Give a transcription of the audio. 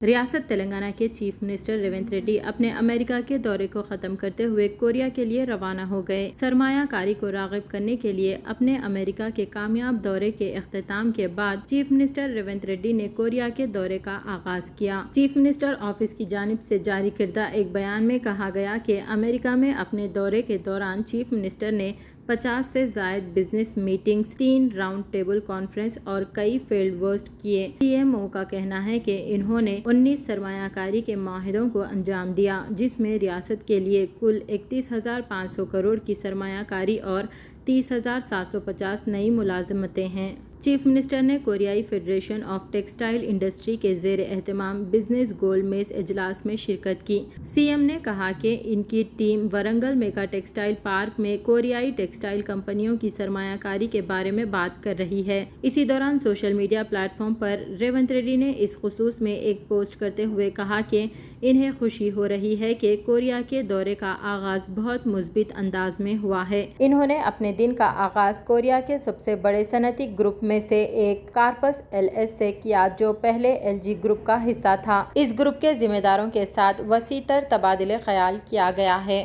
रियासत तेलंगाना के chief minister Revanth Reddy अपने अमेरिका के दौरे को खत्म करते हुए कोरिया के लिए रवाना हो गए। सरमायाकारी को राग़िब करने के लिए अपने अमेरिका के कामयाब दौरे के इख्तिताम के बाद चीफ मिनिस्टर रेवंत रेड्डी ने कोरिया के दौरे का आगाज किया। चीफ मिनिस्टर ऑफिस की जानिब से जारी करदा एक बयान में कहा गया कि अमेरिका में अपने दौरे के दौरान चीफ मिनिस्टर ने 50 से ज़ायद business meetings, 3 round table conference और कई फील्ड विजिट किए। सीएमओ का कहना है कि इन्होंने 19 सरमायाकारी के माहिदों को अंजाम दिया, जिसमें रियासत के लिए कुल 31,500 करोड़ की सरमायाकारी और 30,750 नई मुलाजमतें हैं। चीफ मिनिस्टर ने कोरियाई फेडरेशन ऑफ टेक्सटाइल इंडस्ट्री के ज़ेर एहतमाम बिजनेस गोल मेज इजलास में शिरकत की। सीएम ने कहा कि इनकी team Warangal mega textile park में कोरियाई टेक्सटाइल कंपनियों की सरमायाकारी के बारे में बात कर रही है। इसी दौरान सोशल मीडिया प्लेटफॉर्म पर रेवंत रेड्डी ने इस खुसूस में एक पोस्ट करते हुए कहा कि इन्हें खुशी हो रही है कि कोरिया के दौरे का आगाज बहुत मुस्बित अंदाज में हुआ है। इन्होंने अपने दिन का आगाज कोरिया के सबसे बड़े सनती ग्रुप में से एक कार्पस एलएस से किया, जो पहले एलजी ग्रुप का हिस्सा था। इस ग्रुप के जिम्मेदारों के साथ वसीतर तबादले ख्याल किया गया है।